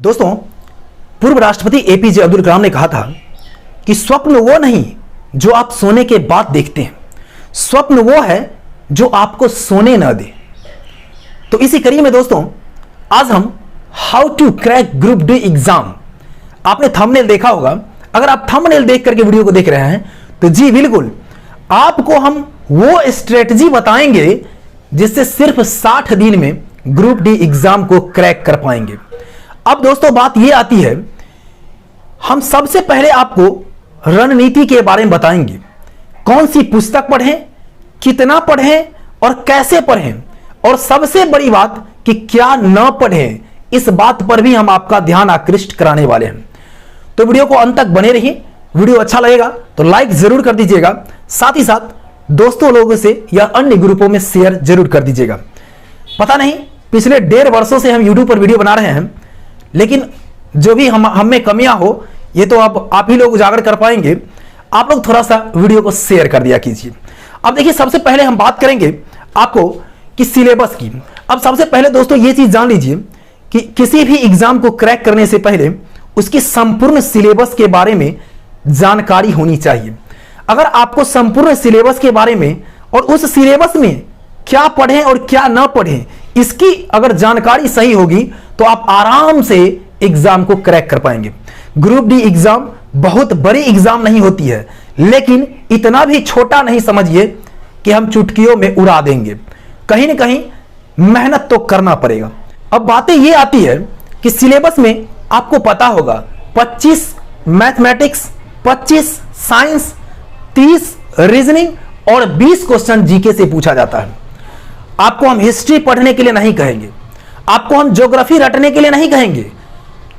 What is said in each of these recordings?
दोस्तों, पूर्व राष्ट्रपति एपीजे अब्दुल कलाम ने कहा था कि स्वप्न वो नहीं जो आप सोने के बाद देखते हैं, स्वप्न वो है जो आपको सोने न दे। तो इसी कड़ी में दोस्तों, आज हम how to crack group D exam, आपने थंबनेल देखा होगा। अगर आप थंबनेल देख करके वीडियो को देख रहे हैं तो जी बिल्कुल, आपको हम वो स्ट्रेटजी बताएंगे जिससे सिर्फ 60 दिन में ग्रुप डी एग्जाम को क्रैक कर पाएंगे। अब दोस्तों, बात यह आती है, हम सबसे पहले आपको रणनीति के बारे में बताएंगे। कौन सी पुस्तक पढ़ें, कितना पढ़ें और कैसे पढ़ें, और सबसे बड़ी बात कि क्या न पढ़ें, इस बात पर भी हम आपका ध्यान आकृष्ट कराने वाले हैं। तो वीडियो को अंत तक बने रहिए। वीडियो अच्छा लगेगा तो लाइक जरूर कर दीजिएगा, साथ ही साथ दोस्तों लोगों से या अन्य ग्रुपों में शेयर जरूर कर दीजिएगा। पता नहीं पिछले 1.5 वर्षों से हम यूट्यूब पर वीडियो बना रहे हैं, लेकिन जो भी हम में कमियां हो ये तो अब आप ही लोग उजागर कर पाएंगे। आप लोग थोड़ा सा वीडियो को शेयर कर दिया कीजिए। अब देखिए, सबसे पहले हम बात करेंगे आपको कि सिलेबस की। अब सबसे पहले दोस्तों ये चीज जान लीजिए कि किसी भी एग्जाम को क्रैक करने से पहले उसकी संपूर्ण सिलेबस के बारे में जानकारी होनी चाहिए। अगर आपको संपूर्ण सिलेबस के बारे में और उस सिलेबस में क्या पढ़ें और क्या ना पढ़ें, इसकी अगर जानकारी सही होगी तो आप आराम से एग्जाम को क्रैक कर पाएंगे। ग्रुप डी एग्जाम बहुत बड़ी एग्जाम नहीं होती है, लेकिन इतना भी छोटा नहीं समझिए कि हम चुटकियों में उड़ा देंगे। कहीं ना कहीं मेहनत तो करना पड़ेगा। अब बातें ये आती है कि सिलेबस में आपको पता होगा 25 मैथमेटिक्स, 25 साइंस, 30 रीजनिंग और 20 क्वेश्चन जीके से पूछा जाता है। आपको हम हिस्ट्री पढ़ने के लिए नहीं कहेंगे, आपको हम ज्योग्राफी रटने के लिए नहीं कहेंगे।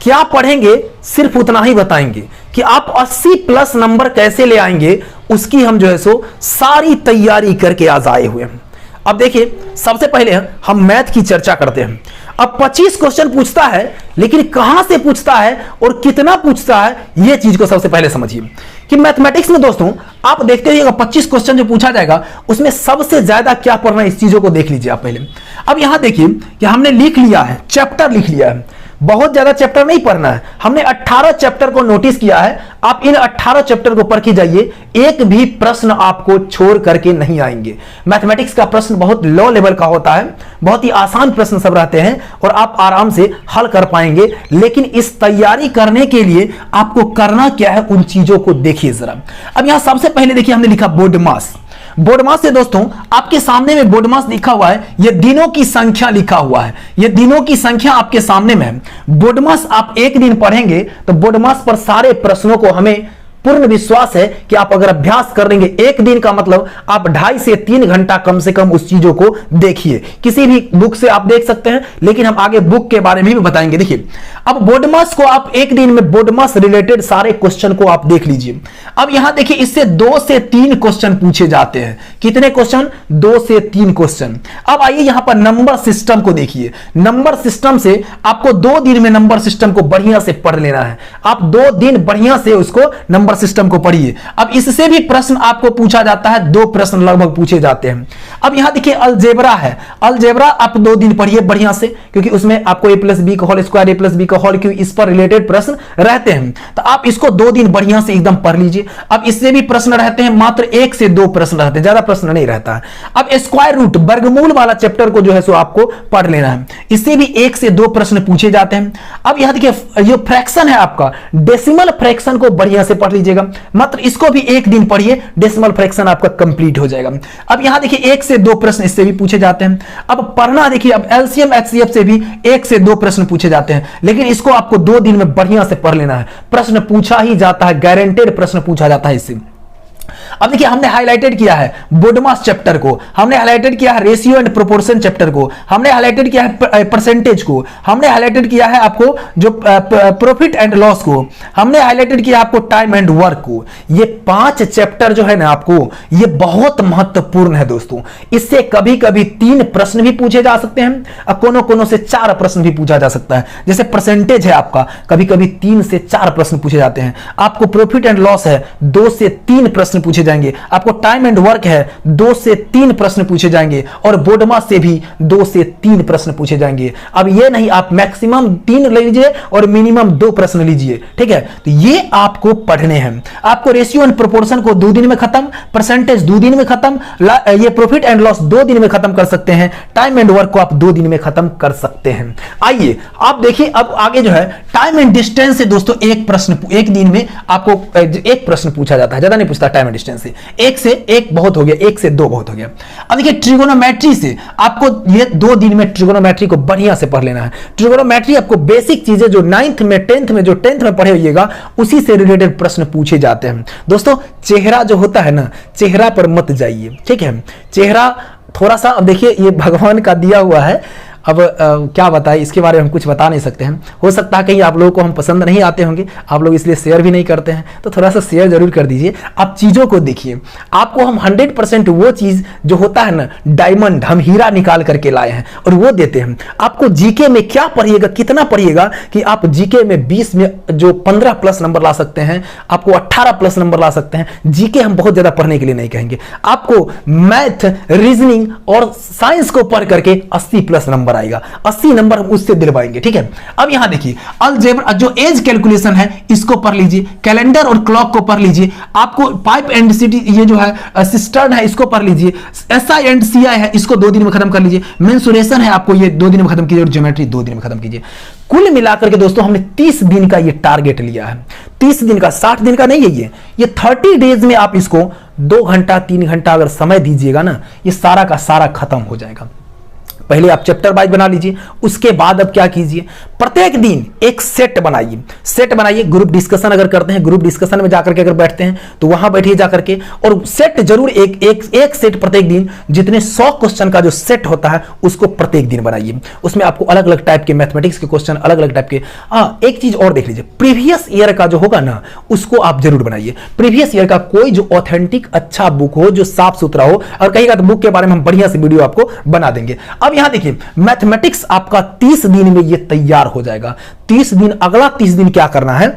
क्या पढ़ेंगे सिर्फ उतना ही बताएंगे कि आप 80+ नंबर कैसे ले आएंगे, उसकी हम जो है सो सारी तैयारी करके आज आए हुए हैं। अब देखिए, सबसे पहले हम मैथ की चर्चा करते हैं। अब 25 क्वेश्चन पूछता है, लेकिन कहां से पूछता है और कितना पूछता है, यह चीज को सबसे पहले समझिए कि मैथमेटिक्स में दोस्तों आप देखते रहिएगा 25 क्वेश्चन जो पूछा जाएगा उसमें सबसे ज्यादा क्या पढ़ना है, इस चीजों को देख लीजिए आप पहले। अब यहां देखिए कि हमने लिख लिया है, चैप्टर लिख लिया है। बहुत ज्यादा चैप्टर नहीं पढ़ना है, हमने 18 चैप्टर को नोटिस किया है। आप इन 18 चैप्टर को पढ़ के जाइए, एक भी प्रश्न आपको छोड़ करके नहीं आएंगे। मैथमेटिक्स का प्रश्न बहुत लो लेवल का होता है, बहुत ही आसान प्रश्न सब रहते हैं और आप आराम से हल कर पाएंगे। लेकिन इस तैयारी करने के लिए आपको करना क्या है, उन चीजों को देखिए जरा। अब यहां सबसे पहले देखिए, हमने लिखा बोर्ड मास। बोर्ड मास से दोस्तों आपके सामने में बोर्ड मास लिखा हुआ है, यह दिनों की संख्या लिखा हुआ है, यह दिनों की संख्या आपके सामने में है। बोर्ड मास आप एक दिन पढ़ेंगे तो बोर्ड मास पर सारे प्रश्नों को हमें पूर्ण विश्वास है कि आप अगर अभ्यास कर लेंगे, एक दिन का मतलब आप 2.5 से 3 घंटा कम से कम उस चीजों को देखिए। किसी भी बुक से आप देख सकते हैं, लेकिन हम आगे बुक के बारे में भी बताएंगे। देखिए, अब बोर्ड मास को आप एक दिन में बोर्ड मास रिलेटेड सारे क्वेश्चन को आप देख लीजिए। अब यहां देखिए, इससे 2 से 3 क्वेश्चन पूछे जाते हैं। कितने क्वेश्चन? 2 से 3 क्वेश्चन। अब आइए यहां पर नंबर सिस्टम को देखिए। नंबर सिस्टम से आपको 2 दिन में नंबर सिस्टम को बढ़िया से पढ़ लेना है। आप 2 दिन बढ़िया से उसको नंबर सिस्टम को पढ़िए। अब इससे भी प्रश्न आपको पूछा जाता है, 2 प्रश्न लगभग पूछे जाते हैं। अब यहां देखिए अलजेब्रा है, अलजेब्रा आप 2 दिन पढ़िए बढ़िया से, क्योंकि उसमें आपको a+b का होल स्क्वायर, a+b का होल क्यूब, इस पर रिलेटेड प्रश्न रहते हैं। तो आप इसको 2 दिन बढ़िया से एकदम पढ़ लीजिए। अब इससे भी प्रश्न रहते हैं, मात्र 1 से 2 प्रश्न रहते हैं, ज्यादा प्रश्न नहीं रहता है। अब स्क्वायर रूट, वर्गमूल वाला चैप्टर को जो है सो आपको पढ़ लेना है, इससे भी 1 से 2 प्रश्न पूछे जाते हैं। अब यहां देखिए, ये फ्रैक्शन है आपका, डेसिमल फ्रैक्शन को बढ़िया से पढ़ लीजिएगा, मात्र इसको भी 1 दिन पढ़िए, डेसिमल फ्रैक्शन आपका कंप्लीट हो जाएगा। अब यहां देखिए 1 से 2 प्रश्न इससे भी पूछे जाते हैं। अब पढ़ना देखिए, अब एलसीएम एचसीएफ से भी 1 से 2 प्रश्न पूछे जाते हैं, लेकिन इसको आपको 2 दिन में बढ़िया से पढ़ लेना है। प्रश्न पूछा ही जाता है, गारंटेड प्रश्न पूछा जाता है इससे। अब देखिए, हमने हाईलाइटेड किया है बोर्ड मास चैप्टर को, हमने हाईलाइटेड किया है रेशियो एंड प्रोपोर्शन चैप्टर को, हमने हाईलाइटेड किया है परसेंटेज को, हमने हाईलाइटेड किया है आपको जो प्रॉफिट एंड लॉस को, हमने हाईलाइटेड किया आपको टाइम एंड वर्क को। ये 5 चैप्टर जो है ना आपको, ये बहुत महत्वपूर्ण है दोस्तों। इससे कभी कभी 3 प्रश्न भी पूछे जा सकते हैं और कोनो कोनो से 4 प्रश्न भी पूछा जा सकता है। जैसे परसेंटेज है आपका, कभी कभी 3 से 4 प्रश्न पूछे जाते हैं। आपको प्रॉफिट एंड लॉस है, 2 से 3 प्रश्न पूछे पूछे जाएंगे, आपको टाइम एंड वर्क है 2 से 3 प्रश्न पूछे जाएंगे, और बोडमा से भी 2 से 3 प्रश्न पूछे जाएंगे। अब ये नहीं आप मैक्सिमम 3 ले लीजिए और मिनिमम 2 प्रश्न लीजिए, ठीक है। तो ये आपको पढ़ने हैं। आपको रेशियो एंड प्रोपोर्शन को 2 दिन में खत्म, परसेंटेज 2 दिन में खत्म, ये प्रॉफिट एंड लॉस 2 दिन में खत्म कर सकते हैं, टाइम एंड वर्क को आप 2 दिन में खत्म कर सकते हैं। आइए आप देखिए अब आगे जो है टाइम एंड डिस्टेंस से दोस्तों एक दिन में आपको एक प्रश्न पूछा जाता है, ज्यादा नहीं पूछता टाइम एंड डिस्टेंस से, 1 से 1 बहुत हो गया, 1 से 2 बहुत हो गया। अब देखिए ट्रिगोनोमेट्री से आपको ये 2 दिन में ट्रिगोनोमेट्री को बढ़िया से पढ़ लेना है। ट्रिगोनोमेट्री आपको बेसिक चीजें जो 9th में 10th में जो 10th में पढ़े होइएगा उसी से रिलेटेड प्रश्न पूछे जाते हैं। दोस्तों चेहरा जो होता है ना, चेहरा पर मत जाइए, ठीक है। चेहरा थोड़ा सा, अब देखिए ये भगवान का दिया हुआ है, अब क्या बताएं इसके बारे में हम कुछ बता नहीं सकते हैं। हो सकता है कहीं आप लोगों को हम पसंद नहीं आते होंगे, आप लोग इसलिए शेयर भी नहीं करते हैं, तो थोड़ा सा शेयर जरूर कर दीजिए। आप चीज़ों को देखिए, आपको हम 100% वो चीज़ जो होता है ना, डायमंड, हम हीरा निकाल करके लाए हैं और वो देते हैं आपको। जीके में क्या पढ़िएगा, कितना पढ़िएगा कि आप जीके में 20 में जो 15 प्लस नंबर ला सकते हैं, आपको 18 प्लस नंबर ला सकते हैं। जीके हम बहुत ज़्यादा पढ़ने के लिए नहीं कहेंगे, आपको मैथ, रीजनिंग और साइंस को पढ़ करके 80 प्लस नंबर आएगा, 80 नंबर हम उससे दिलवाएंगे, ठीक है। अब यहां देखिए अलजेब्रा जो एज कैलकुलेशन है इसको पढ़ लीजिए, कैलेंडर और क्लॉक को पढ़ लीजिए, आपको पाइप एंड सिटी ये जो है सिस्टर्न है इसको पढ़ लीजिए, एसआई एंड सीआई है इसको 2 दिन में खत्म कर लीजिए, मेंसुरेशन है आपको ये 2 दिन में खत्म कीजिए, और ज्योमेट्री 2 दिन में खत्म कीजिए। कुल मिलाकर के दोस्तों हमने 30 दिन का ये टारगेट लिया है, 30 दिन का, 60 दिन का नहीं है ये 30 डेज में आप इसको 2 घंटा 3 घंटा अगर समय दीजिएगा ना, ये सारा का सारा खत्म हो जाएगा। पहले आप चैप्टर वाइज बना लीजिए, उसके बाद अब क्या कीजिए, प्रत्येक दिन एक सेट बनाइए। ग्रुप डिस्कशन अगर करते हैं, ग्रुप डिस्कशन में जाकर के अगर बैठते हैं तो वहां बैठिए जाकर के, और सेट जरूर एक सेट प्रत्येक दिन, जितने 100 क्वेश्चन का जो सेट होता है उसको प्रत्येक दिन बनाइए। उसमें आपको अलग अलग टाइप के मैथमेटिक्स के क्वेश्चन, अलग अलग टाइप के। एक चीज और देख लीजिए, प्रीवियस ईयर का जो होगा ना उसको आप जरूर बनाइए। प्रीवियस ईयर का कोई जो ऑथेंटिक अच्छा बुक हो, जो साफ सुथरा हो, और कहेगा तो बुक के बारे में हम बढ़िया से वीडियो आपको बना देंगे। अब यहां देखिए मैथमेटिक्स आपका 30 दिन में ये तैयार हो जाएगा। 30 दिन, अगला 30 दिन क्या करना है,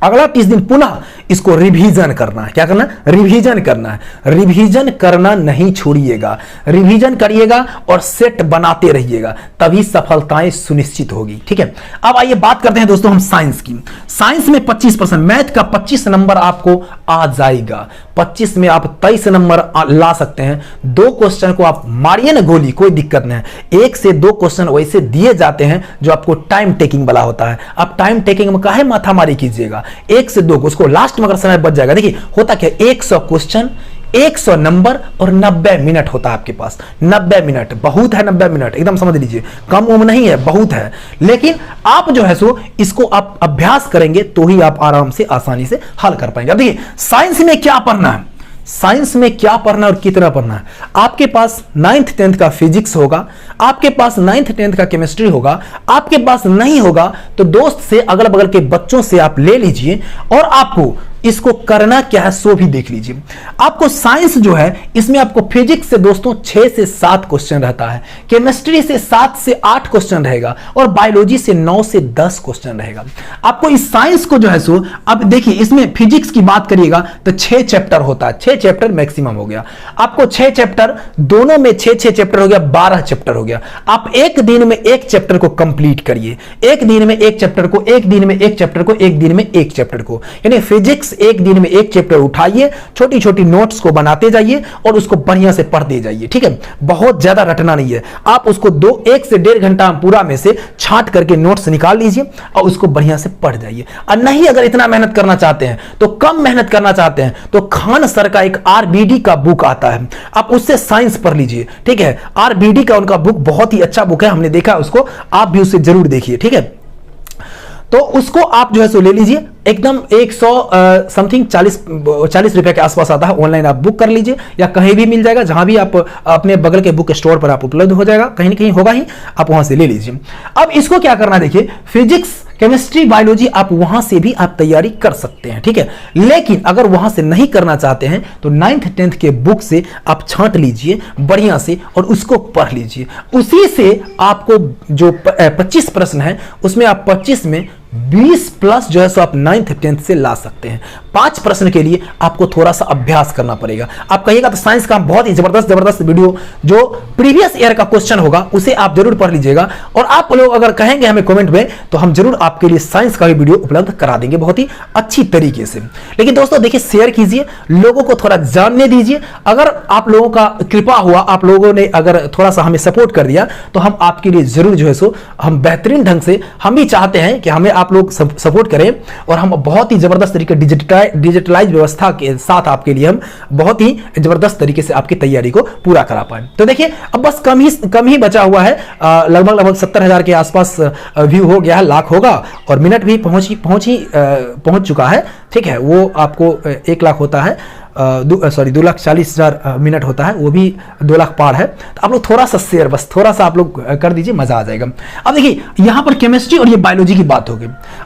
अगला 30 दिन पुनः इसको रिवीजन करना है। क्या करना है? रिवीजन करना है। रिवीजन करना नहीं छोड़िएगा, रिवीजन करिएगा और सेट बनाते रहिएगा, तभी सफलताएं सुनिश्चित होगी, ठीक है। अब आइए बात करते हैं दोस्तों हम साइंस की। साइंस में 25%, मैथ का 25 नंबर आपको आ जाएगा। 25 में आप 23 नंबर ला सकते हैं। 2 क्वेश्चन को आप मारिए ना गोली, कोई दिक्कत नहीं है। 1 से 2 क्वेश्चन वैसे दिए जाते हैं जो आपको टाइम टेकिंग वाला होता है। आप टाइम टेकिंग में काहे माथामारी कीजिएगा, 1 से 2 उसको लास्ट में अगर समय बच जाएगा। देखिए होता क्या, 100 क्वेश्चन, 100 नंबर और 90 मिनट होता है आपके पास। 90 मिनट बहुत है, 90 मिनट एकदम समझ लीजिए, कम उम नहीं है, बहुत है। लेकिन आप जो है सो इसको आप अभ्यास करेंगे तो ही आप आराम से, आसानी से हल कर पाएंगे। अब देखिए साइंस में क्या पढ़ना है, साइंस में क्या पढ़ना और कितना पढ़ना है। आपके पास 9th 10th का फिजिक्स होगा, आपके पास 9th 10th का केमिस्ट्री होगा, आपके पास नहीं होगा तो दोस्त से, अगल बगल के बच्चों से आप ले लीजिए, और आपको इसको करना क्या है सो भी देख लीजिए। आपको साइंस जो है इसमें आपको फिजिक्स से दोस्तों 6 से 7 क्वेश्चन रहता है, केमिस्ट्री से 7 से 8 क्वेश्चन रहेगा, और बायोलॉजी से 9 से 10 क्वेश्चन रहेगा। आपको इस साइंस को जो है सो, अब देखिए इसमें फिजिक्स की बात करिएगा तो 6 चैप्टर होता है, 6 चैप्टर मैक्सिमम हो गया। आपको 6 चैप्टर, दोनों में 6 चैप्टर हो गया, 12 चैप्टर हो गया। आप एक दिन में एक चैप्टर को कंप्लीट करिए, एक दिन में एक चैप्टर को, एक दिन में एक चैप्टर को, एक दिन में एक चैप्टर को, यानी फिजिक्स एक दिन में एक चैप्टर उठाइए, छोटी छोटी नोट्स को बनाते जाइए और उसको बढ़िया से पढ़ते जाइए, ठीक है। बहुत ज्यादा रटना नहीं है, आप उसको 1 से 1.5 घंटा पूरा में से छांट करके नोट्स निकाल लीजिए और उसको बढ़िया से पढ़ जाइए। और नहीं अगर इतना मेहनत करना चाहते हैं, तो कम मेहनत करना चाहते हैं, तो खान सर का एक आरबीडी का बुक आता है, आप उससे साइंस पढ़ लीजिए, ठीक है। आरबीडी का उनका बुक बहुत ही अच्छा बुक है, हमने देखा उसको, आप भी उससे जरूर देखिए, ठीक है। तो उसको आप जो है सो ले लीजिए, एकदम 100 समथिंग 40 रुपए के आसपास आता है। ऑनलाइन आप बुक कर लीजिए या कहीं भी मिल जाएगा, जहां भी आप अपने बगल के बुक स्टोर पर आप उपलब्ध हो जाएगा, कहीं ना कहीं होगा ही, आप वहां से ले लीजिए। अब इसको क्या करना है, देखिए फिजिक्स, केमिस्ट्री, बायोलॉजी आप वहां से भी आप तैयारी कर सकते हैं, ठीक है। लेकिन अगर वहां से नहीं करना चाहते हैं तो 9th 10th के बुक से आप छांट लीजिए बढ़िया से और उसको पढ़ लीजिए। उसी से आपको जो 25 प्रश्न है उसमें आप 25 में 20 प्लस जो है सो आप 9th 10th से ला सकते हैं। 5 प्रश्न के लिए आपको थोड़ा सा अभ्यास करना पड़ेगा। आप कहिएगा तो साइंस का बहुत ही जबरदस्त वीडियो जो प्रीवियस ईयर का क्वेश्चन होगा उसे आप जरूर पढ़ लीजिएगा, और आप लोग अगर कहेंगे हमें कमेंट में तो हम जरूर आपके लिए साइंस का भी वीडियो उपलब्ध करा देंगे बहुत ही अच्छी तरीके से। लेकिन दोस्तों देखिए, शेयर कीजिए, लोगों को थोड़ा जानने दीजिए। अगर आप लोगों का कृपा हुआ, आप लोगों ने अगर थोड़ा सा हमें सपोर्ट कर दिया तो हम आपके लिए जरूर जो है सो हम बेहतरीन ढंग से, हम भी चाहते हैं कि हमें आप लोग सपोर्ट करें और हम बहुत ही जबरदस्त तरीके डिजिटलाइज व्यवस्था के साथ आपके लिए हम बहुत ही जबरदस्त तरीके से आपकी तैयारी को पूरा करा पाए। तो देखिए अब बस कम ही बचा हुआ है, लगभग 70,000 के आसपास व्यू हो गया है, लाख होगा, और मिनट भी पहुंच चुका है। ठीक है, वो आपको 1 लाख होता है, 2,40,000 मिनट होता है, वो भी 2 लाख पार है। तो आप लोग थोड़ा सा शेयर, बस थोड़ा सा आप लोग कर दीजिए, मजा आ जाएगा। अब देखिए यहां पर केमिस्ट्री और ये बायोलॉजी की बात होगी।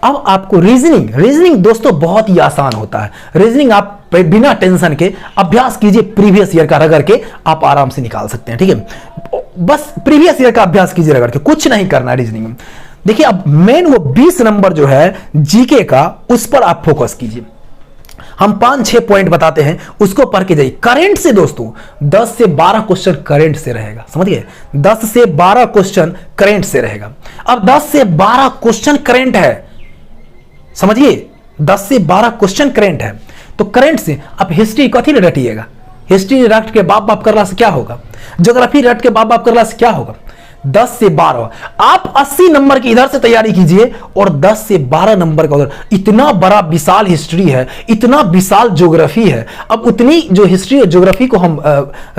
अब आपको रीजनिंग दोस्तों बहुत ही आसान होता है। रीजनिंग आप बिना टेंशन के अभ्यास कीजिए, प्रीवियस ईयर का रगड़ के आप आराम से निकाल सकते हैं। ठीक है, बस प्रीवियस ईयर का अभ्यास कीजिए रगड़ के, कुछ नहीं करना रीजनिंग में। देखिए अब मेन वो 20 नंबर जो है जीके का, उस पर आप फोकस कीजिए। हम 5-6 पॉइंट बताते हैं, उसको पढ़ के जाइए। करंट से दोस्तों 10 से 12 क्वेश्चन करंट से रहेगा, समझ गए? 10 से 12 क्वेश्चन करंट से रहेगा। अब 10 से 12 क्वेश्चन करंट है, समझिए, 10 से 12 क्वेश्चन करंट है। तो करंट से आप हिस्ट्री कथी रटिएगा? हिस्ट्री रट के बाप करला से क्या होगा? ज्योग्राफी रट के बाप करला से क्या होगा? 10 से 12 आप 80 नंबर की इधर से तैयारी कीजिए और 10 से 12 नंबर का उधर। इतना बड़ा विशाल हिस्ट्री है, इतना विशाल ज्योग्राफी है। अब उतनी जो हिस्ट्री और ज्योग्राफी को हम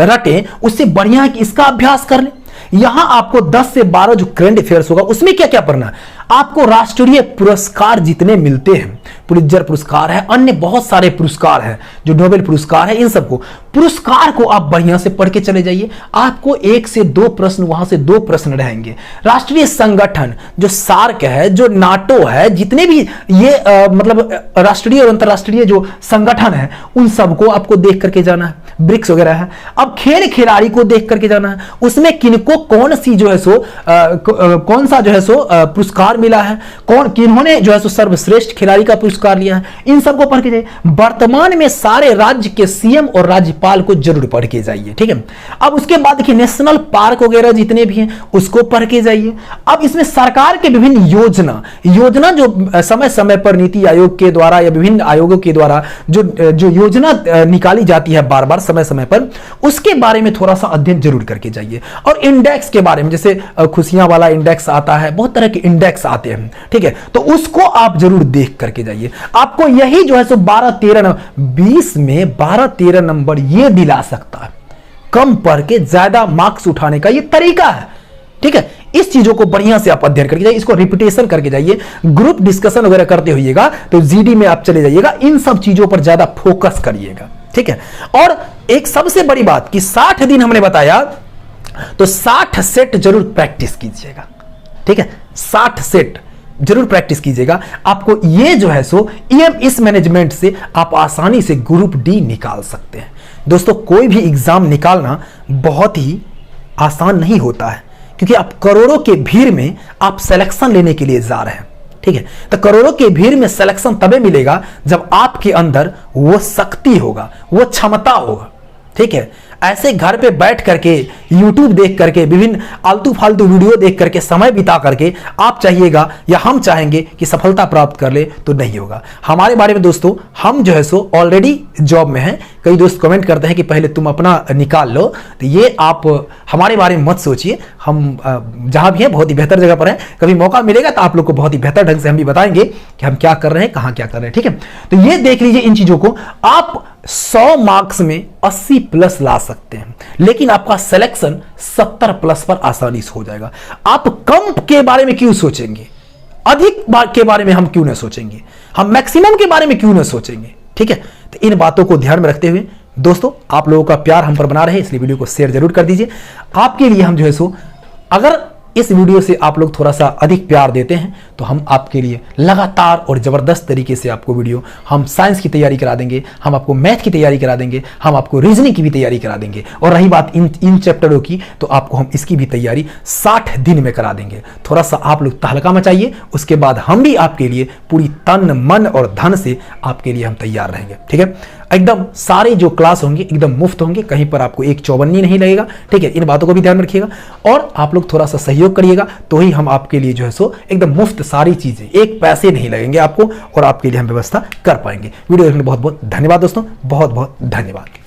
रटें, उससे बढ़िया है कि इसका अभ्यास कर लें। यहां आपको 10 से 12 जो करंट अफेयर्स होगा उसमें क्या क्या पढ़ना है। आपको राष्ट्रीय पुरस्कार जितने मिलते हैं, पुलित्जर पुरस्कार है, अन्य बहुत सारे पुरस्कार हैं, जो नोबेल पुरस्कार है, इन सबको पुरस्कार को आप बढ़िया से पढ़ के चले जाइए। आपको 1 से 2 प्रश्न, वहां से 2 प्रश्न रहेंगे। राष्ट्रीय संगठन जो सार्क है, जो नाटो है, जितने भी ये मतलब राष्ट्रीय और अंतरराष्ट्रीय जो संगठन है, उन सबको आपको देख करके जाना है। ब्रिक्स वगैरह है। अब खेल खिलाड़ी को देख करके जाना है, उसमें किनको कौन सी जो है सो कौन सा जो है सो पुरस्कार मिला है, किन्होंने जो है सो सर्वश्रेष्ठ खिलाड़ी का पुरस्कार लिया है, इन सबको पढ़ के जाइए। वर्तमान में सारे राज्य के सीएम और राज्यपाल को जरूर पढ़ के जाइए। ठीक है, अब उसके बाद देखिए नेशनल पार्क वगैरह जितने भी हैं उसको पढ़ के जाइए। अब इसमें सरकार के विभिन्न योजना जो समय समय पर नीति आयोग के द्वारा या विभिन्न आयोगों के द्वारा जो योजना निकाली जाती है बार बार समय समय पर, उसके बारे में थोड़ा सा अध्ययन जरूर करके जाइए। और इंडेक्स के बारे में, जैसे खुशियां वाला इंडेक्स आता है, बहुत तरह के इंडेक्स आते हैं। ठीक है, तो उसको आप जरूर देख करके जाइए। आपको यही जो है सो 12-13 20 में 12-13 नंबर ये दिला सकता है। कम पढ़ के ज्यादा मार्क्स उठाने का ये तरीका है। ठीक है, इस चीजों को बढ़िया से आप अध्ययन करके जाइए, इसको रिपीटेशन करके जाइए, ग्रुप डिस्कशन वगैरह करते होइएगा तो जीडी में आप चले जाइएगा, इन सब चीजों पर ज्यादा फोकस करिएगा। ठीक है, और एक सबसे बड़ी बात कि 60 दिन हमने बताया, तो 60 सेट जरूर प्रैक्टिस कीजिएगा। ठीक है, 60 सेट जरूर प्रैक्टिस कीजिएगा। आपको ये जो है सो इस मैनेजमेंट से आप आसानी से ग्रुप डी निकाल सकते हैं। दोस्तों कोई भी एग्जाम निकालना बहुत ही आसान नहीं होता है, क्योंकि आप करोड़ों के भीड़ में आप सिलेक्शन लेने के लिए जा रहे हैं। ठीक है, तो करोड़ों के भीड़ में सिलेक्शन तभी मिलेगा जब आपके अंदर वो शक्ति होगा, वो क्षमता होगा। ठीक है, ऐसे घर पे बैठ करके YouTube देख करके, विभिन्न आलतू फालतू वीडियो देख करके, समय बिता करके आप चाहिएगा या हम चाहेंगे कि सफलता प्राप्त कर ले, तो नहीं होगा। हमारे बारे में दोस्तों, हम जो है सो ऑलरेडी जॉब में हैं। कई दोस्त कमेंट करते हैं कि पहले तुम अपना निकाल लो, तो ये आप हमारे बारे में मत सोचिए। हम जहां भी हैं बहुत ही बेहतर जगह पर हैं। कभी मौका मिलेगा तो आप लोग को बहुत ही बेहतर ढंग से हम भी बताएंगे कि हम क्या कर रहे हैं, कहां क्या कर रहे हैं। ठीक है, तो ये देख लीजिए, इन चीजों को आप 100 मार्क्स में 80 प्लस ला सकते हैं, लेकिन आपका सिलेक्शन 70 प्लस पर आसानी से हो जाएगा। आप कम के बारे में क्यों सोचेंगे, अधिक के बारे में हम क्यों नहीं सोचेंगे, हम मैक्सिमम के बारे में क्यों नहीं सोचेंगे। ठीक है, तो इन बातों को ध्यान में रखते हुए दोस्तों, आप लोगों का प्यार हम पर बना रहे, इसलिए वीडियो को शेयर जरूर कर दीजिए। आपके लिए हम जो है सो, अगर इस वीडियो से आप लोग थोड़ा सा अधिक प्यार देते हैं तो हम आपके लिए लगातार और ज़बरदस्त तरीके से आपको वीडियो, हम साइंस की तैयारी करा देंगे, हम आपको मैथ की तैयारी करा देंगे, हम आपको रीजनिंग की भी तैयारी करा देंगे। और रही बात इन चैप्टरों की, तो आपको हम इसकी भी तैयारी 60 दिन में करा देंगे। थोड़ा सा आप लोग तहलका मचाइए, उसके बाद हम भी आपके लिए पूरी तन मन और धन से आपके लिए हम तैयार रहेंगे। ठीक है, एकदम सारे जो क्लास होंगे एकदम मुफ्त होंगे, कहीं पर आपको एक चौबन्नी नहीं लगेगा। ठीक है, इन बातों को भी ध्यान रखिएगा और आप लोग थोड़ा सा सहयोग करिएगा, तो ही हम आपके लिए जो है सो एकदम मुफ्त सारी चीजें, एक पैसे नहीं लगेंगे आपको और आपके लिए हम व्यवस्था कर पाएंगे। वीडियो देखने बहुत बहुत धन्यवाद दोस्तों, बहुत बहुत धन्यवाद।